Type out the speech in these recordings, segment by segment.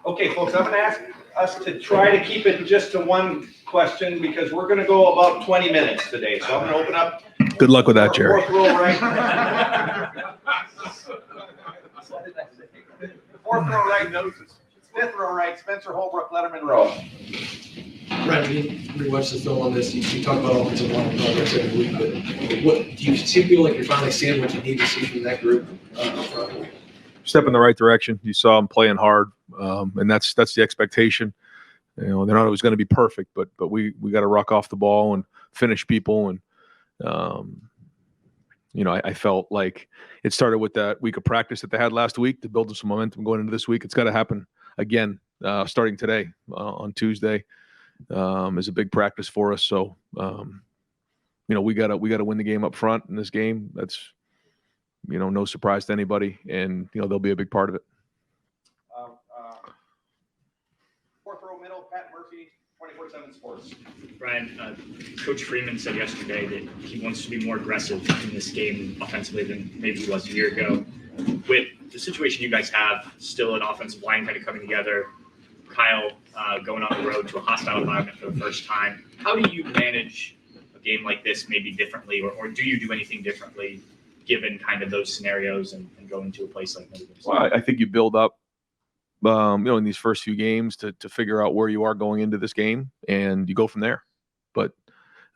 Okay, folks, I'm going to ask us to try to keep it just to one question because we're going to go about 20 minutes today. So I'm going to open up. Good luck with that, Jerry. Fourth row right. Fourth row right, noses. Fifth row right, Spencer Holbrook, Letterman Row. Right, we watched the film on this. You talk about offensive line progress every week, but what do you feel like you're finally seeing what you need to see from that group up front? Step in the right direction. You saw them playing hard, and that's the expectation. You know, they're not always going to be perfect, but we got to rock off the ball and finish people. And you know, I felt like it started with that week of practice that they had last week to build some momentum going into this week. It's got to happen again, starting today on Tuesday. Is a big practice for us. So, you know, we gotta win the game up front in this game. That's, you know, no surprise to anybody, and you know they'll be a big part of it. Fourth row middle, Pat Murphy, 24/7 Sports. Brian, Coach Freeman said yesterday that he wants to be more aggressive in this game offensively than maybe he was a year ago. With the situation you guys have, still an offensive line kind of coming together, Kyle going on the road to a hostile environment for the first time, how do you manage a game like this maybe differently, or do you do anything differently given kind of those scenarios and going to a place like Notre Dame? Well, I think you build up, you know, in these first few games to figure out where you are going into this game, and you go from there. But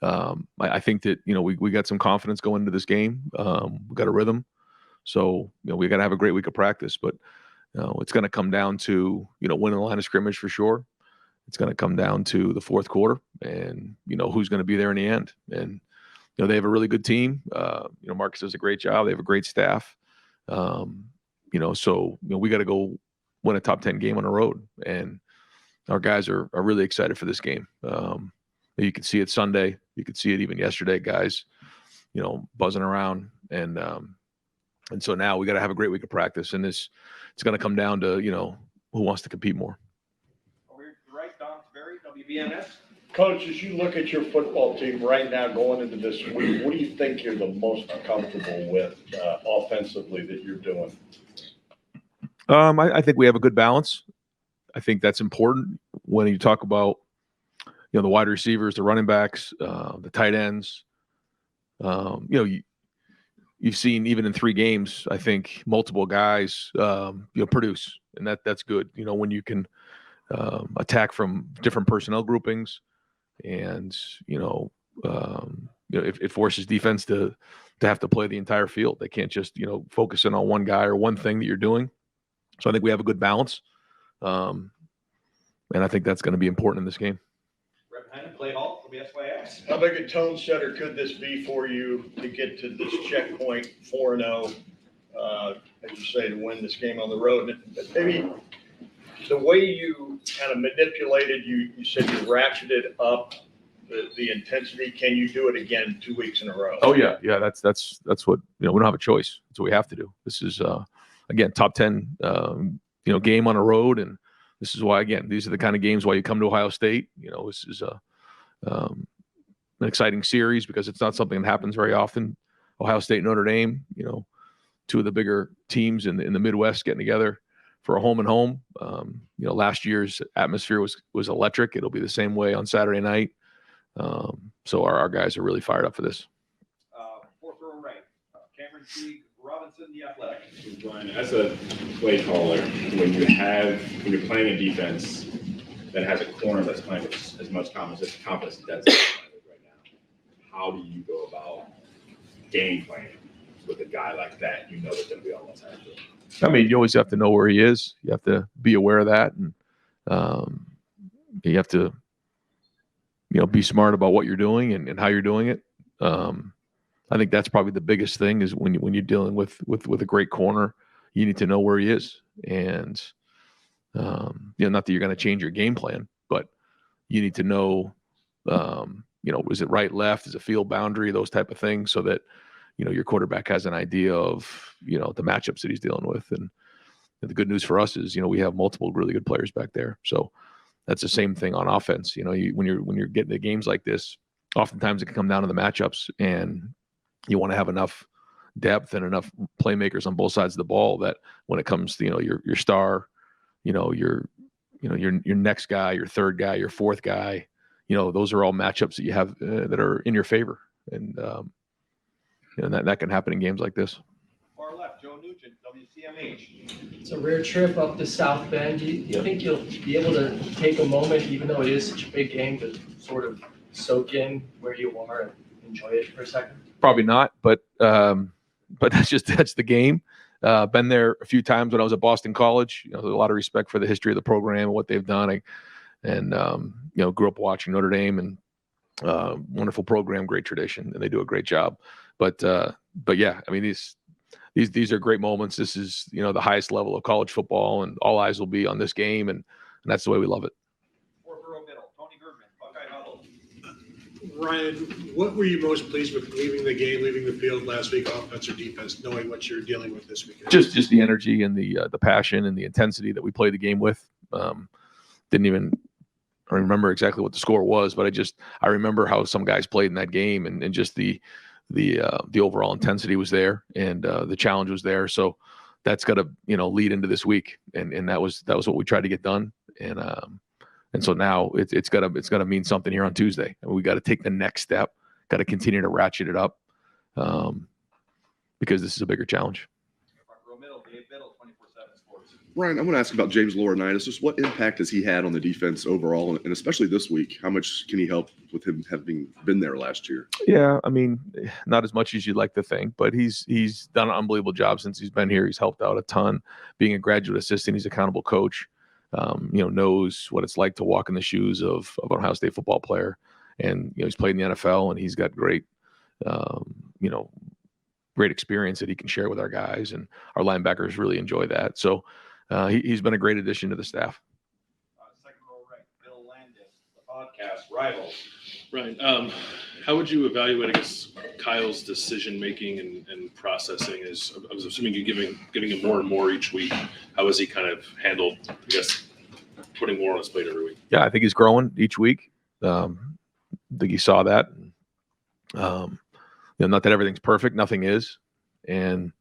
I think that, you know, we got some confidence going into this game. We got a rhythm, so you know we got to have a great week of practice. But it's going to come down to, you know, winning the line of scrimmage for sure. It's going to come down to the fourth quarter, and you know who's going to be there in the end. And you know they have a really good team. You know, Marcus does a great job. They have a great staff. You know, so you know we got to go win a top 10 game on the road, and our guys are really excited for this game. You could see it Sunday. You could see it even yesterday, guys, you know, buzzing around. And so now we got to have a great week of practice, and it's going to come down to, you know, who wants to compete more. Over here to the right, Don Berry, WBNS. Coach, as you look at your football team right now going into this week, what do you think you're the most comfortable with offensively that you're doing? I think we have a good balance. I think that's important when you talk about, you know, the wide receivers, the running backs, the tight ends. You know, you've seen even in 3 games, I think multiple guys, you know, produce, and that's good. You know, when you can attack from different personnel groupings, and you know, it forces defense to have to play the entire field. They can't just, you know, focus in on one guy or one thing that you're doing. So I think we have a good balance, and I think that's going to be important in this game. Rep Hennon, Clay Hall, WSYX. How big a tone setter could this be for you to get to this checkpoint 4-0, as you say, to win this game on the road? And maybe the way you kind of manipulated, you said you ratcheted up the intensity. Can you do it again 2 weeks in a row? Oh yeah, that's what, you know, we don't have a choice. That's what we have to do. This is again top 10 you know, game on the road, and this is why, again, these are the kind of games why you come to Ohio State. You know, this is an exciting series because it's not something that happens very often. Ohio State and Notre Dame, you know, 2 of the bigger teams in the Midwest getting together for a home and home. You know, last year's atmosphere was electric. It'll be the same way on Saturday night. So our guys are really fired up for this. Fourth row right, Cameron Teague, Robinson, The Athletic. Brian, as a play caller, when you're playing a defense that has a corner that's playing with as much confidence as that's right now, how do you go about game planning with a guy like that? You know that's going to be on one side. I mean, you always have to know where he is. You have to be aware of that, and you have to, you know, be smart about what you're doing and how you're doing it. I think that's probably the biggest thing is when you're dealing with a great corner, you need to know where he is. And, you know, not that you're going to change your game plan, but you need to know, you know, is it right, left, is it field boundary, those type of things, so that, you know, your quarterback has an idea of, you know, the matchups that he's dealing with. And the good news for us is, you know, we have multiple really good players back there. So that's the same thing on offense. You know, when you're getting to games like this, oftentimes it can come down to the matchups, and you want to have enough depth and enough playmakers on both sides of the ball that when it comes to, you know, your star, you know, your your next guy, your third guy, your fourth guy. Those are all matchups that you have that are in your favor, and that can happen in games like this. Far left, Joe Nugent, WCMH. It's a rare trip up to South Bend. Do you think you'll be able to take a moment, even though it is such a big game, to sort of soak in where you are and enjoy it for a second? Probably not, but that's the game. Been there a few times when I was at Boston College. There's a lot of respect for the history of the program and what they've done. And grew up watching Notre Dame, and wonderful program, great tradition, and they do a great job. But yeah, I mean, these are great moments. This is the highest level of college football, and all eyes will be on this game, and that's the way we love it. Fourth row middle, Tony Goodman, Buckeye Huddle. Ryan, what were you most pleased with leaving the field last week, offense or defense, knowing what you're dealing with this weekend? Just the energy and the passion and the intensity that we played the game with. Didn't even remember exactly what the score was, but I remember how some guys played in that game, and just the overall intensity was there, and the challenge was there. So that's got to lead into this week, and that was what we tried to get done, and so now it's got to mean something here on Tuesday, and we got to take the next step, got to continue to ratchet it up, because this is a bigger challenge. Front row middle, Dave Biddle, 24/7 Sports. Ryan, I want to ask about James Laurinaitis. Just what impact has he had on the defense overall, and especially this week? How much can he help with him having been there last year? Yeah, I mean, not as much as you'd like to think, but he's done an unbelievable job since he's been here. He's helped out a ton. Being a graduate assistant, he's an accountable coach. Knows what it's like to walk in the shoes of an Ohio State football player, and he's played in the NFL, and he's got great experience that he can share with our guys, and our linebackers really enjoy that. So he's been a great addition to the staff. Second row right, Bill Landis, the podcast Rivals. Right. How would you evaluate, I guess, Kyle's decision making and processing? I was assuming you're giving him more and more each week. How has he kind of handled, I guess, putting more on his plate every week? Yeah, I think he's growing each week. I think he saw that. Not that everything's perfect, nothing is, and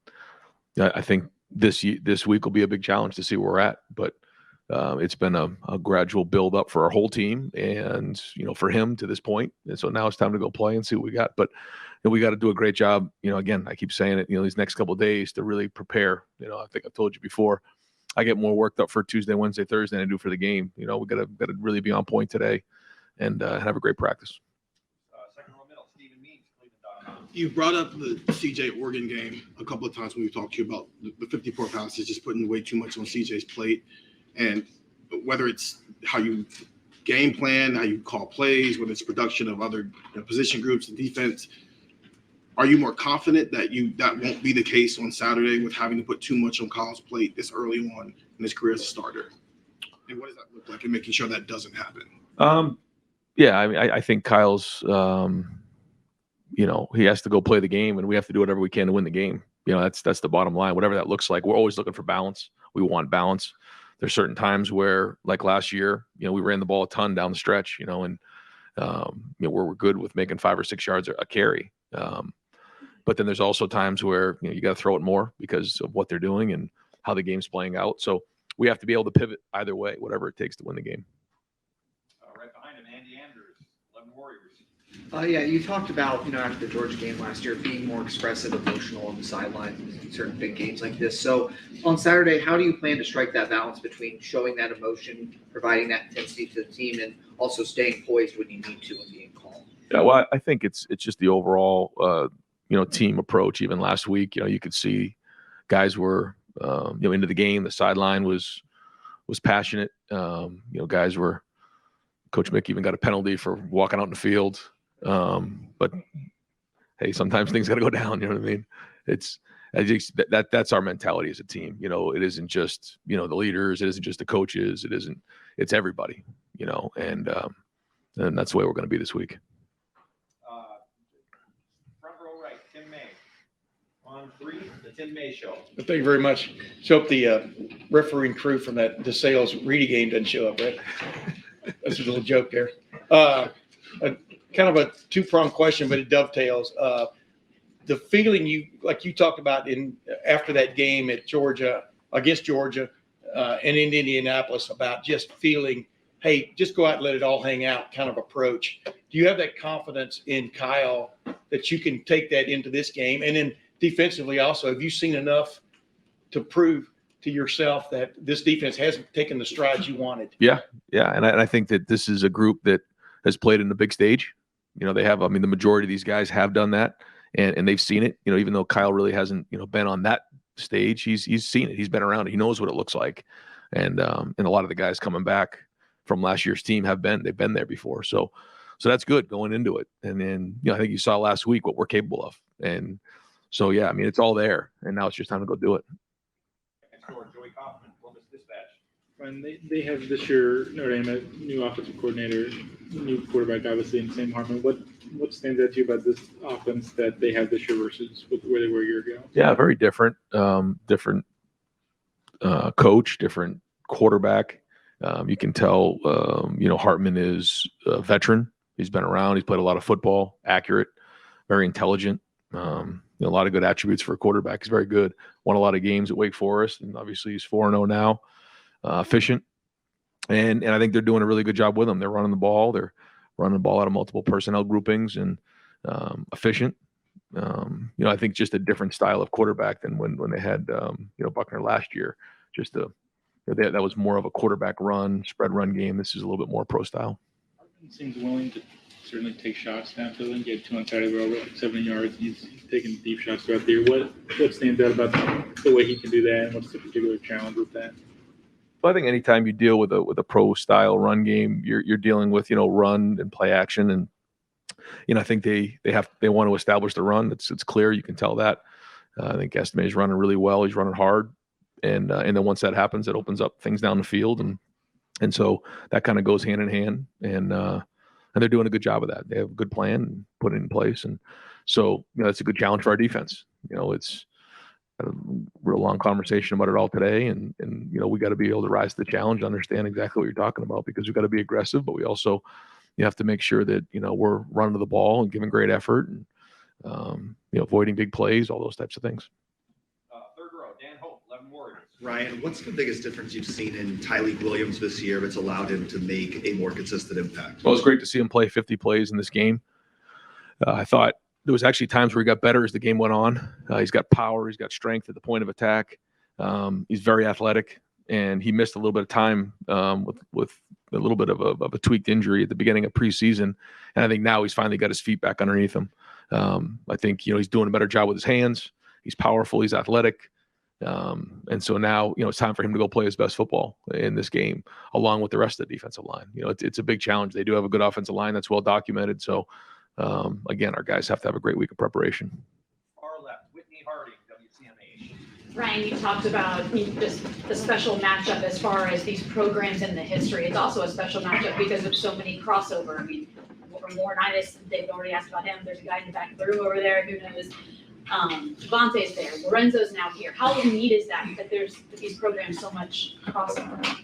I think this week will be a big challenge to see where we're at. But it's been a gradual build up for our whole team, and for him to this point. And so now it's time to go play and see what we got. But we got to do a great job. Again, I keep saying it. These next couple of days to really prepare. I think I've told you before. I get more worked up for Tuesday, Wednesday, Thursday than I do for the game. We got to really be on point today, and have a great practice. Second row middle, Stephen Means, Cleveland.com. You brought up the CJ Oregon game a couple of times when we talked to you about the 54 pounds is just putting way too much on CJ's plate. And whether it's how you game plan, how you call plays, whether it's production of other position groups and defense, are you more confident that that won't be the case on Saturday with having to put too much on Kyle's plate this early on in his career as a starter? And what does that look like in making sure that doesn't happen? Yeah, I mean, I think Kyle's, he has to go play the game, and we have to do whatever we can to win the game. That's the bottom line. Whatever that looks like, we're always looking for balance. We want balance. There's certain times where, like last year, we ran the ball a ton down the stretch, and where we're good with making 5 or 6 yards a carry. But then there's also times where you got to throw it more because of what they're doing and how the game's playing out. So we have to be able to pivot either way, whatever it takes to win the game. Right behind him, Andy Andrews, 11 Warriors. Yeah, you talked about, after the Georgia game last year, being more expressive, emotional on the sideline in certain big games like this. So on Saturday, how do you plan to strike that balance between showing that emotion, providing that intensity to the team, and also staying poised when you need to and being calm? Yeah, well, I think it's just the overall, team approach. Even last week, you could see guys were, into the game. The sideline was passionate. Guys were. Coach Mick even got a penalty for walking out in the field. But hey, sometimes things got to go down. You know what I mean? That's our mentality as a team. It isn't just the leaders. It isn't just the coaches. It's everybody. And that's the way we're going to be this week. Front row right, Tim May. On 3, the Tim May Show. Thank you very much. So hope the refereeing crew from that DeSales Reedy game doesn't show up, right? That's a little joke there. Kind of a two-pronged question, but it dovetails. The feeling you talked about after that game at Georgia, against Georgia, in Indianapolis about just feeling, hey, just go out and let it all hang out kind of approach. Do you have that confidence in Kyle that you can take that into this game? And then defensively also, have you seen enough to prove to yourself that this defense hasn't taken the strides you wanted? Yeah. And I think that this is a group that has played in the big stage. They have, the majority of these guys have done that and they've seen it, even though Kyle really hasn't, been on that stage, he's seen it. He's been around it. He knows what it looks like. And a lot of the guys coming back from last year's team they've been there before. So that's good going into it. And then, I think you saw last week what we're capable of. And so, yeah, it's all there and now it's just time to go do it. And they have this year, Notre Dame, a new offensive coordinator, new quarterback, obviously, in Sam Hartman. What stands out to you about this offense that they have this year versus where they were a year ago? Yeah, very different. Different coach, different quarterback. You can tell, Hartman is a veteran. He's been around. He's played a lot of football, accurate, very intelligent. A lot of good attributes for a quarterback. He's very good. Won a lot of games at Wake Forest, and obviously he's 4-0 now. Efficient, and I think they're doing a really good job with him. They're running the ball. They're running the ball out of multiple personnel groupings and efficient. I think just a different style of quarterback than when they had Buckner last year. That was more of a quarterback run, spread run game. This is a little bit more pro style. Hartman seems willing to certainly take shots downfield. He had 2 on Saturday, over 70 yards. He's taking deep shots throughout the year. What stands out about the way he can do that, and what's the particular challenge with that? Well, I think anytime you deal with a pro style run game, you're dealing with run and play action, and I think they want to establish the run. It's clear, you can tell that. I think Estime is running really well. He's running hard, and then once that happens, it opens up things down the field, and so that kind of goes hand in hand, and they're doing a good job of that. They have a good plan and put it in place, and so that's a good challenge for our defense. It's a real long conversation about it all today, and we got to be able to rise to the challenge, understand exactly what you're talking about, because we've got to be aggressive, but we also have to make sure that we're running to the ball and giving great effort and avoiding big plays, all those types of things. Third row, Dan Hope, 11 Warriors. Ryan, what's the biggest difference you've seen in Tyleek Williams this year that's allowed him to make a more consistent impact? Well, it's great to see him play 50 plays in this game. I thought there was actually times where he got better as the game went on. He's got power. He's got strength at the point of attack. He's very athletic, and he missed a little bit of time with a little bit of a tweaked injury at the beginning of preseason. And I think now he's finally got his feet back underneath him. I think, he's doing a better job with his hands. He's powerful. He's athletic. And so now, it's time for him to go play his best football in this game, along with the rest of the defensive line. It's a big challenge. They do have a good offensive line that's well documented. So, again, our guys have to have a great week of preparation. Far left, Whitney Harding, WCMA. Ryan, you talked about just the special matchup as far as these programs in the history. It's also a special matchup because of so many crossover. Laurinaitis, they've already asked about him. There's a guy in the back of the room over there who knows. Devontae's there. Lorenzo's now here. How neat is that there's these programs so much crossover?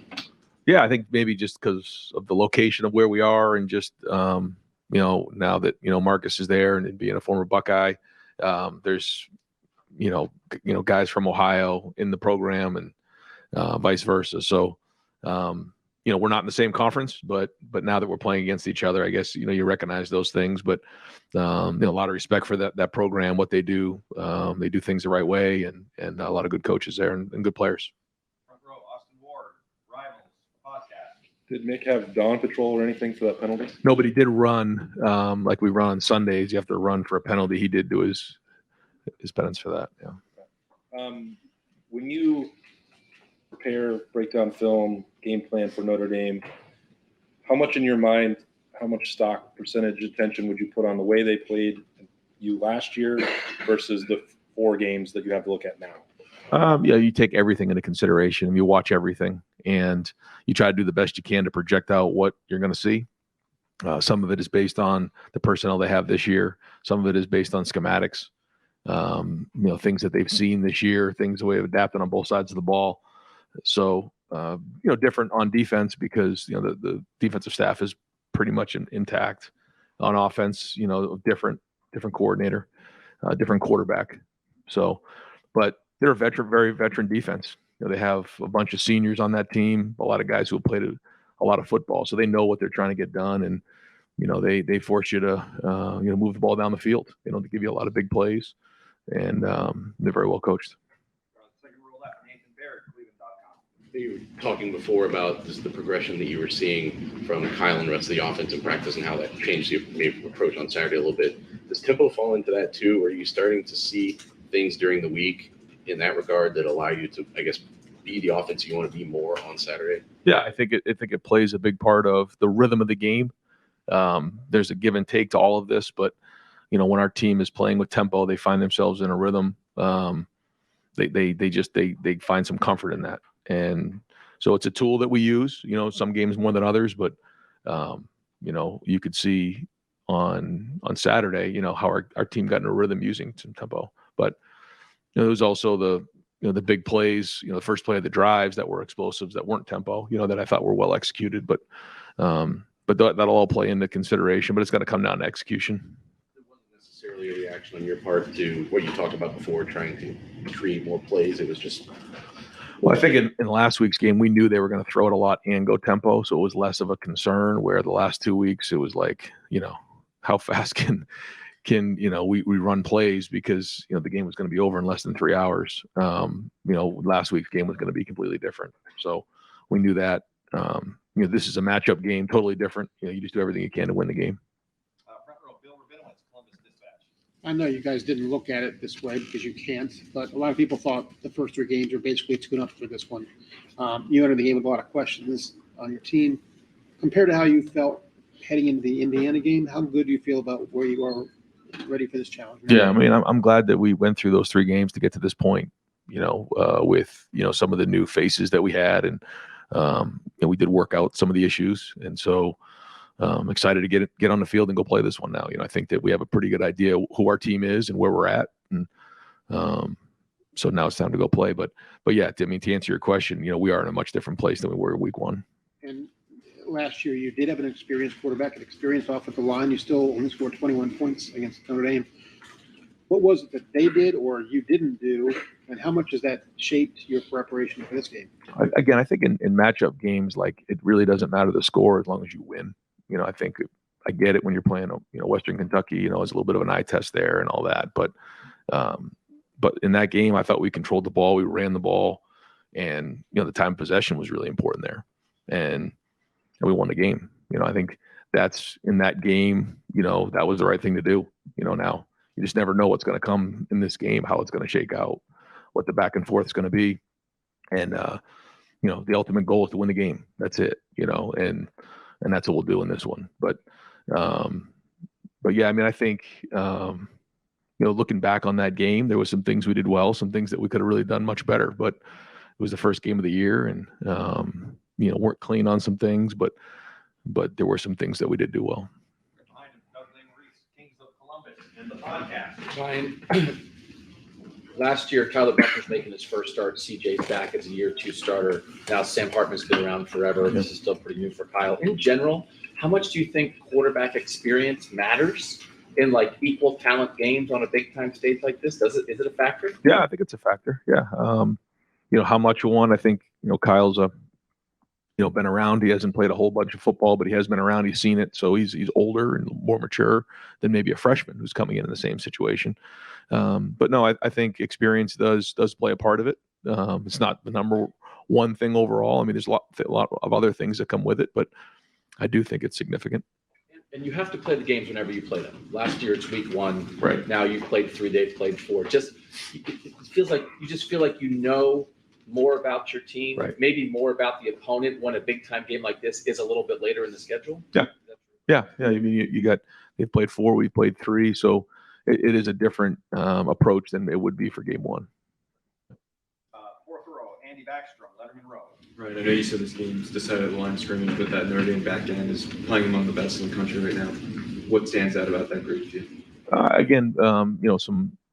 Yeah, I think maybe just because of the location of where we are and just now that Marcus is there and being a former Buckeye, there's guys from Ohio in the program and vice versa. So we're not in the same conference, but now that we're playing against each other, I guess you recognize those things. But a lot of respect for that program, what they do. They do things the right way, and a lot of good coaches there and good players. Front row, Austin Ward, Rivals, podcast. Did Nick have dawn patrol or anything for that penalty? Nobody did run like we run on Sundays. You have to run for a penalty. He did do his penance for that. Yeah. When you prepare, break down film, game plan for Notre Dame, how much in your mind, how much stock percentage attention would you put on the way they played you last year versus the 4 games that you have to look at now? You take everything into consideration and you watch everything and you try to do the best you can to project out what you're going to see. Some of it is based on the personnel they have this year. Some of it is based on schematics, things that they've seen this year, things the way they've adapted on both sides of the ball. So, different on defense because, the defensive staff is pretty much intact. On offense, different coordinator, different quarterback. So, but they're a very veteran defense. they have a bunch of seniors on that team, a lot of guys who have played a lot of football, so they know what they're trying to get done, and they force you to move the ball down the field, to give you a lot of big plays, and they're very well coached. You were talking before about just the progression that you were seeing from Kyle and the rest of the offense in practice and how that changed your maybe approach on Saturday a little bit. Does tempo fall into that too? Are you starting to see things during the week in that regard that allow you to, I guess, be the offense you want to be more on Saturday? Yeah, I think it plays a big part of the rhythm of the game. There's a give and take to all of this, but when our team is playing with tempo, they find themselves in a rhythm. They find some comfort in that. And so it's a tool that we use, some games more than others, but, you could see on Saturday, how our team got in a rhythm using some tempo. But, there was also the big plays, the first play of the drives that were explosives that weren't tempo, that I thought were well executed. But that'll all play into consideration, but it's got to come down to execution. It wasn't necessarily a reaction on your part to what you talked about before, trying to create more plays. It was just... Well, I think in last week's game, we knew they were going to throw it a lot and go tempo, so it was less of a concern, where the last 2 weeks, it was like, how fast can we run plays, because, the game was going to be over in less than 3 hours. Last week's game was going to be completely different. So we knew that, this is a matchup game, totally different. You just do everything you can to win the game. I know you guys didn't look at it this way because you can't, but a lot of people thought the first 3 games were basically tune-up for this one. You entered the game with a lot of questions on your team. Compared to how you felt heading into the Indiana game, how good do you feel about where you are ready for this challenge? Yeah, I mean, I'm glad that we went through those 3 games to get to this point, with, some of the new faces that we had, and we did work out some of the issues. And so I'm excited to get on the field and go play this one now. I think that we have a pretty good idea who our team is and where we're at. And so now it's time to go play. But yeah, I mean, to answer your question, we are in a much different place than we were week 1. And last year you did have an experienced quarterback, an experienced offensive line. You still only scored 21 points against Notre Dame. What was it that they did or you didn't do, and how much has that shaped your preparation for this game? Again, I think in matchup games, like, it really doesn't matter the score as long as you win. I think I get it when you're playing, Western Kentucky, it's a little bit of an eye test there and all that. But in that game, I thought we controlled the ball, we ran the ball, and, the time of possession was really important there. And we won the game. I think that's in that game, that was the right thing to do. Now you just never know what's going to come in this game, how it's going to shake out, what the back and forth is going to be. And, the ultimate goal is to win the game. That's it, and that's what we'll do in this one. But yeah, I mean, I think, looking back on that game, there was some things we did well, some things that we could have really done much better, but it was the first game of the year, and, weren't clean on some things, but there were some things that we did do well. Ryan, last year, Tyler Buckner's making his first start. CJ's back as a year 2 starter. Now Sam Hartman's been around forever. This is still pretty new for Kyle. In general, how much do you think quarterback experience matters in, like, equal talent games on a big time stage like this? Is it a factor? Yeah, I think it's a factor. Yeah. How much one, I think, Kyle's been around. He hasn't played a whole bunch of football, but he has been around. He's seen it. So he's older and more mature than maybe a freshman who's coming in the same situation. But no, I think experience does play a part of it. It's not the number one thing overall. I mean, there's a lot of other things that come with it, but I do think it's significant. And you have to play the games whenever you play them. Last year it's week 1. Right. Now you've played 3, they've played 4. It feels like you just feel like more about your team, right, maybe more about the opponent when a big time game like this is a little bit later in the schedule. Yeah. I mean, they've played 4, we played 3, so it is a different approach than it would be for game 1. Fourth row, Andy Backstrom, Letterman Row. Right, I know you said this game's decided at the line of scrimmage, but that Notre Dame back end is playing among the best in the country right now. What stands out about that group to you? Again,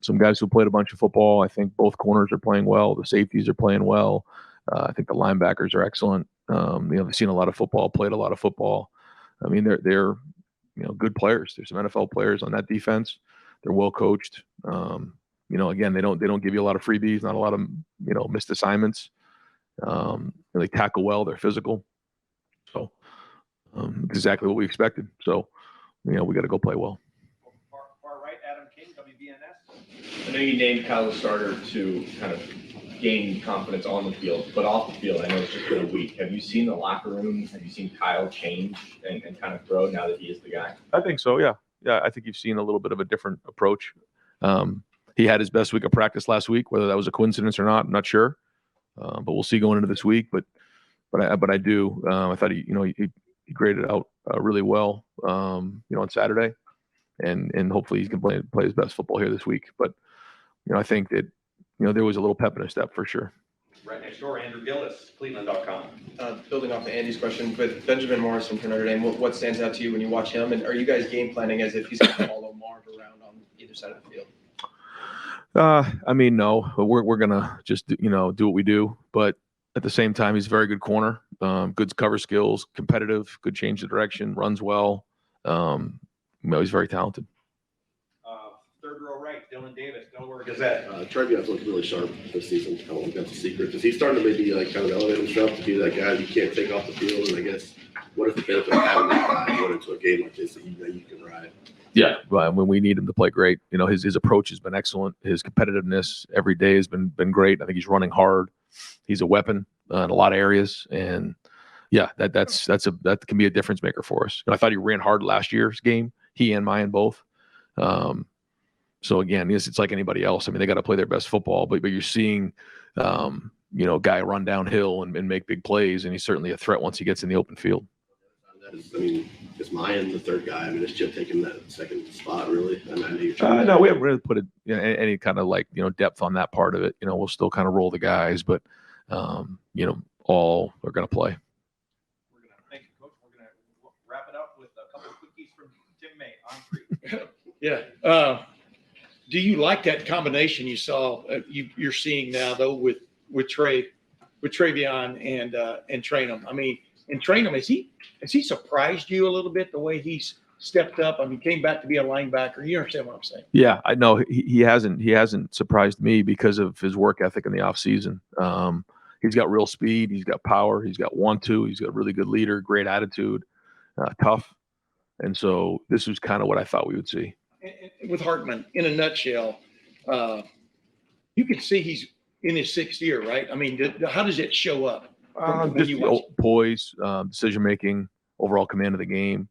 some guys who played a bunch of football. I think both corners are playing well. The safeties are playing well. I think the linebackers are excellent. They've seen a lot of football, played a lot of football. I mean, they're good players. There's some NFL players on that defense. They're well coached. Again, they don't give you a lot of freebies, not a lot of missed assignments. They tackle well. They're physical. So exactly what we expected. So, we got to go play well. Far right, Adam King, WBNS. I know you named Kyle the starter to kind of gain confidence on the field, but off the field, I know it's just been a week. Have you seen the locker room? Have you seen Kyle change and kind of grow now that he is the guy? I think so. Yeah. Yeah. I think you've seen a little bit of a different approach. He had his best week of practice last week. Whether that was a coincidence or not, I'm not sure. But we'll see going into this week. But I do. I thought he graded out really well. On Saturday, and hopefully he can play his best football here this week. But I think that there was a little pep in his step for sure. Right next door, Andrew Gillis, Cleveland.com. Building off of Andy's question, with Benjamin Morrison for Notre Dame, what stands out to you when you watch him? And are you guys game planning as if he's going to follow Marv around on either side of the field? No, we're gonna just do what we do. But at the same time, he's a very good corner, good cover skills, competitive, good change of direction, runs well. He's very talented. Third row right, Dylan Davis, Delaware Gazette. Treviot's looked really sharp this season. I don't think that's a secret. Is he starting to maybe kind of elevate himself to be that guy you can't take off the field? And I guess what is the benefit of having that guy going into a game like this that you know you can ride? Yeah, when we need him to play great, his approach has been excellent. His competitiveness every day has been great. I think he's running hard. He's a weapon in a lot of areas, and yeah, that can be a difference maker for us. I thought he ran hard last year's game. He and Mayan both. So again, it's like anybody else. They got to play their best football, but you're seeing, a guy run downhill and make big plays, and he's certainly a threat once he gets in the open field. Is Mayan the third guy? Is Chip taking that second spot really? I know you're trying No, we haven't really put any kind of depth on that part of it. We'll still kind of roll the guys, but all are going to play. Thank you, Coach. We're going to wrap it up with a couple of quickies from Tim May on 3. Yeah. Do you like that combination you saw? You're seeing now though with Travion and Trainum. And Trainum, has he surprised you a little bit the way he's stepped up? Came back to be a linebacker. You understand what I'm saying? Yeah, I know he hasn't surprised me because of his work ethic in the off season. He's got real speed. He's got power. He's got 1-2. He's got a really good leader, great attitude, tough. And so this was kind of what I thought we would see. With Hartman, in a nutshell, you can see he's in his 6th year, right? How does it show up? Just poise, decision making, overall command of the game,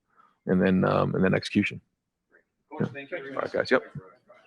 and then execution. Coach, thank you very much. All right, guys. Yep.